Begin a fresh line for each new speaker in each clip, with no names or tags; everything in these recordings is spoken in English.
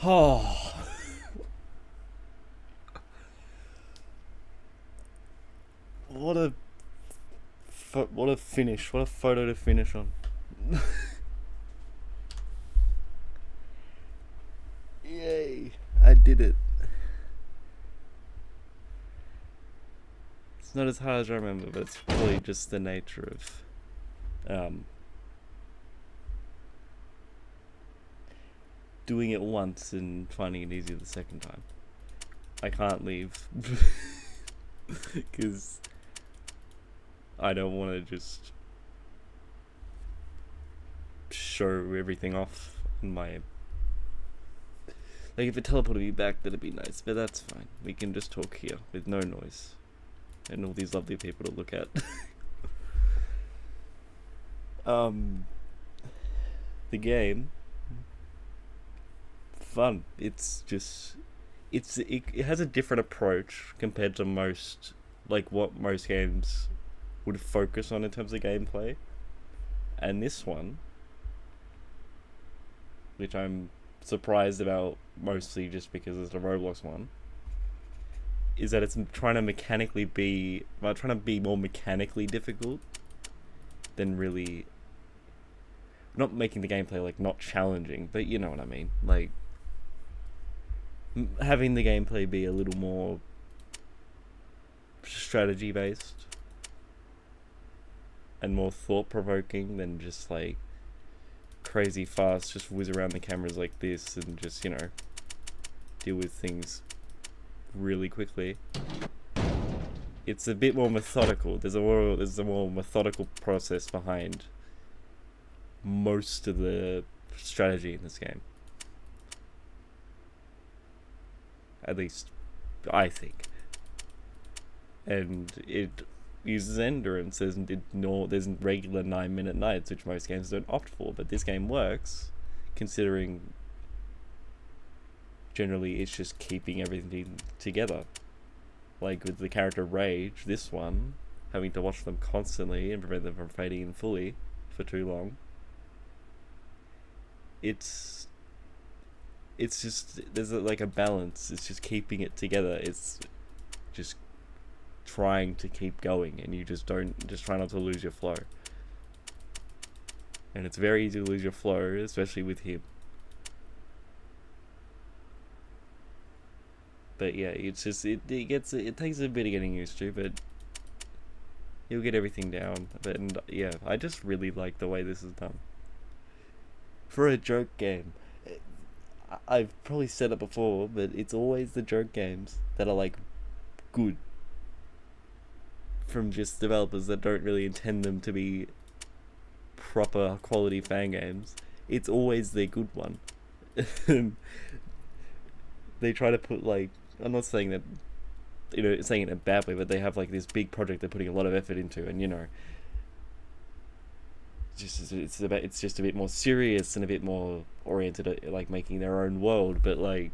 Oh, what a what a finish! What a photo to finish on. Yay! I did it. It's not as hard as I remember, but it's probably just the nature of doing it once and finding it easier the second time. I can't leave because I don't want to just show everything off in my. Like, if it teleported me back, that'd be nice, but that's fine. We can just talk here with no noise and all these lovely people to look at. The game, fun. It's just, it has a different approach compared to most, like what most games would focus on in terms of gameplay. And this one, which I'm surprised about mostly just because it's a Roblox one, is that it's trying to be more mechanically difficult than really not making the gameplay like not challenging, but you know what I mean. Like having the gameplay be a little more strategy based and more thought provoking than just like crazy fast, just whiz around the cameras like this and just, you know, deal with things really quickly. It's a bit more methodical. There's a more methodical process behind most of the strategy in this game. At least I think. And it uses endurance. There's regular 9-minute nights, which most games don't opt for, but this game works considering generally it's just keeping everything together. Like with the character Rage, this one, having to watch them constantly and prevent them from fading in fully for too long. It's just, there's like a balance. It's just keeping it together. It's just trying to keep going, and you just try not to lose your flow. And it's very easy to lose your flow, especially with him. But yeah, it's just it takes a bit of getting used to, but you'll get everything down. And yeah, I just really like the way this is done for a joke game. I've probably said it before, but it's always the joke games that are like good from just developers that don't really intend them to be proper quality fan games. It's always their good one. They try to put like, I'm not saying that, you know, saying it in a bad way, but they have like this big project they're putting a lot of effort into, and you know, it's just a bit more serious and a bit more oriented at like making their own world. But like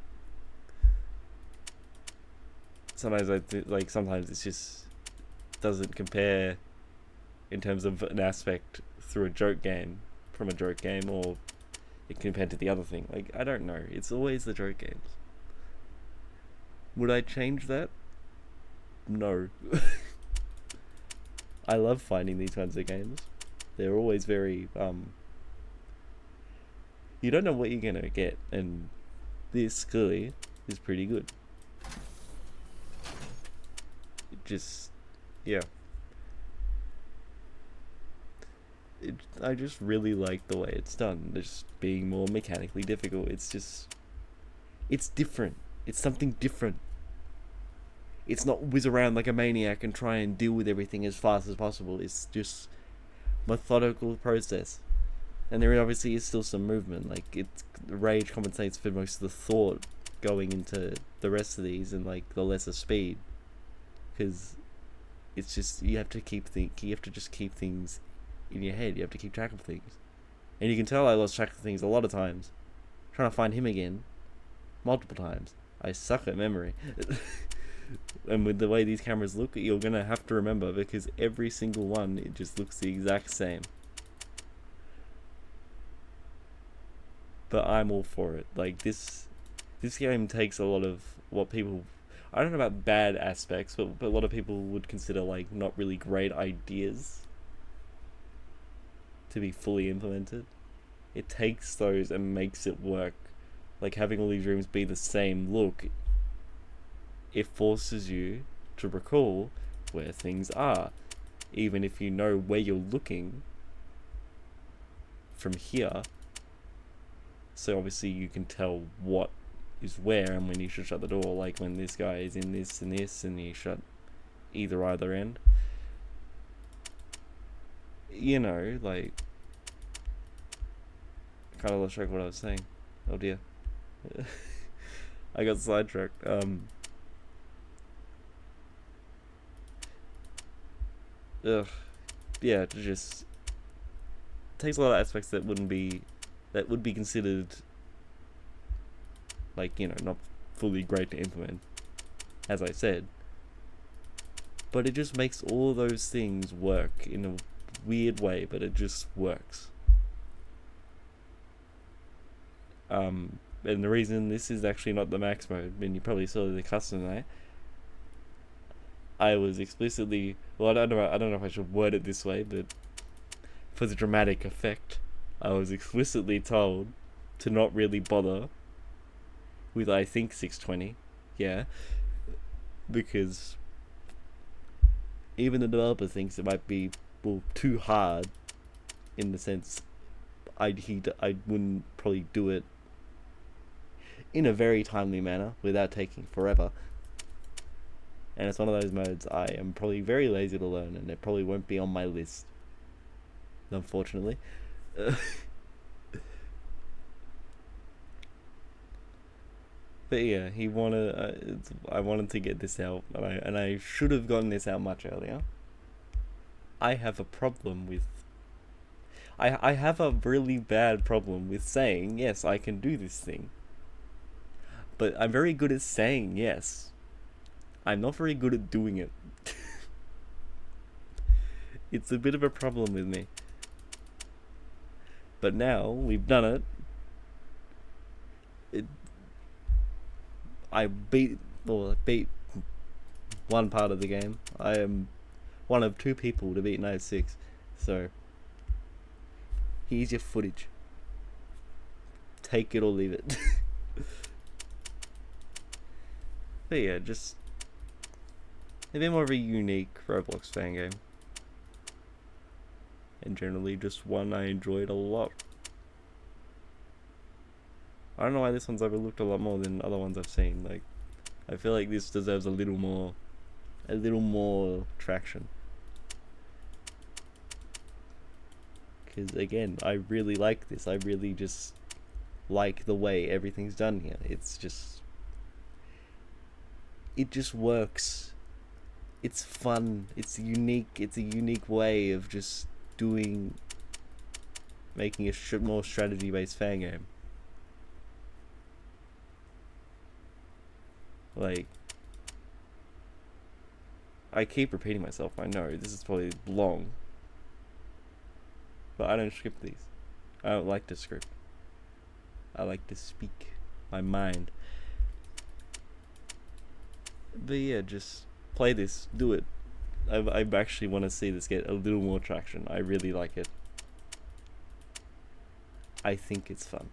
sometimes it's just doesn't compare in terms of an aspect through a joke game from a joke game, or it compared to the other thing. Like, I don't know. It's always the joke games. Would I change that? No. I love finding these kinds of games. They're always very you don't know what you're gonna get, and this clearly is pretty good. It just, yeah. I just really like the way it's done. Just being more mechanically difficult. It's different. It's something different. It's not whiz around like a maniac and try and deal with everything as fast as possible. It's just methodical process. And there obviously is still some movement. Like, it's Rage compensates for most of the thought going into the rest of these and like the lesser speed, because it's just, you have to just keep things in your head. You have to keep track of things, and you can tell I lost track of things a lot of times trying to find him again, multiple times. I suck at memory. And with the way these cameras look, you're gonna have to remember, because every single one, it just looks the exact same. But I'm all for it. Like, this this game takes a lot of what people, I don't know about bad aspects, but a lot of people would consider like not really great ideas to be fully implemented. It takes those and makes it work. Like having all these rooms be the same look, it forces you to recall where things are, even if you know where you're looking from here. So obviously you can tell what is where and when you should shut the door, like when this guy is in this and this, and you shut either end. You know, like, kind of lost track of what I was saying. Oh dear. I got sidetracked. Yeah, it just takes a lot of aspects that would be considered like, you know, not fully great to implement, as I said, but it just makes all those things work in a weird way, but it just works. And the reason this is actually not the max mode, and you probably saw the custom night, I was explicitly, well, I don't know if I should word it this way, but for the dramatic effect, I was explicitly told to not really bother with, I think, 620, yeah, because even the developer thinks it might be, well, too hard, in the sense I wouldn't probably do it in a very timely manner without taking forever. And it's one of those modes I am probably very lazy to learn, and it probably won't be on my list, unfortunately. But yeah, he wanted. I wanted to get this out, and I should have gotten this out much earlier. I have a problem with. I have a really bad problem with saying yes, I can do this thing. But I'm very good at saying yes. I'm not very good at doing it. It's a bit of a problem with me. But now we've done it. I beat one part of the game. I am one of 2 people to beat Nightshifts. So here's your footage. Take it or leave it. But yeah, just a bit more of a unique Roblox fan game. And generally just one I enjoyed a lot. I don't know why this one's overlooked a lot more than other ones I've seen. Like, I feel like this deserves a little more traction. Because again, I really like this. I really just like the way everything's done here. It just works. It's fun. It's unique. It's a unique way of just making a more strategy-based fan game. Like, I keep repeating myself. I know this is probably long, but I don't script these. I don't like to script. I like to speak my mind. But yeah, just play this. Do it. I actually want to see this get a little more traction. I really like it. I think it's fun.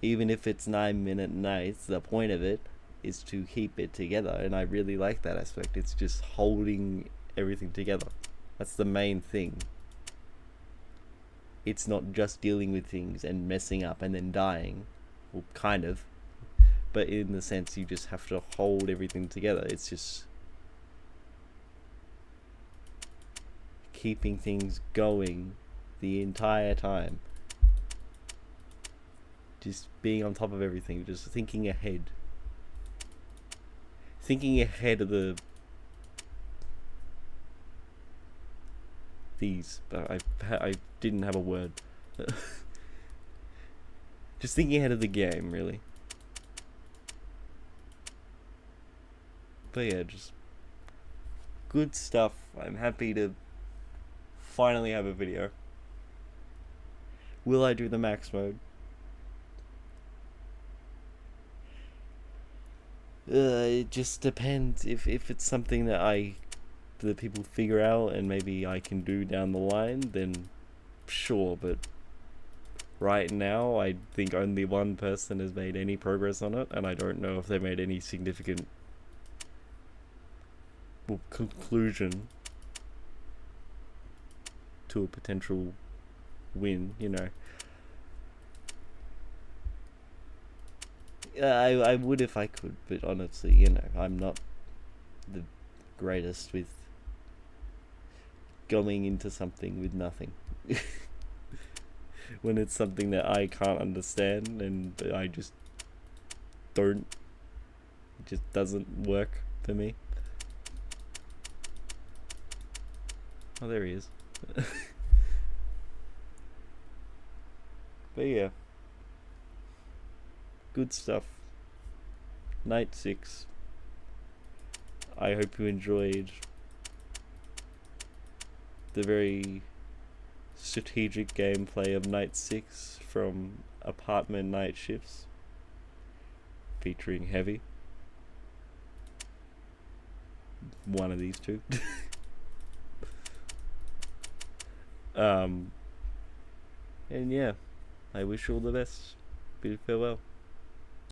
Even if it's 9-minute nights, the point of it is to keep it together, and I really like that aspect. It's just holding everything together. That's the main thing. It's not just dealing with things and messing up and then dying. Well, kind of. But in the sense you just have to hold everything together. It's just keeping things going the entire time. Just being on top of everything, just thinking ahead. Thinking ahead of I didn't have a word. Just thinking ahead of the game, really. But yeah, just good stuff. I'm happy to finally have a video. Will I do the max mode? It just depends. If it's something that people figure out and maybe I can do down the line, then sure. But right now, I think only one person has made any progress on it, and I don't know if they made any significant conclusion to a potential win. I would if I could, but honestly, I'm not the greatest with going into something with nothing. When it's something that I can't understand and I just don't, it just doesn't work for me. Oh, there he is. But yeah, good stuff. Night 6. I hope you enjoyed the very strategic gameplay of Night 6 from Apartment Nightshifts, featuring Heavy. One of these two. And yeah, I wish you all the best. Bid farewell.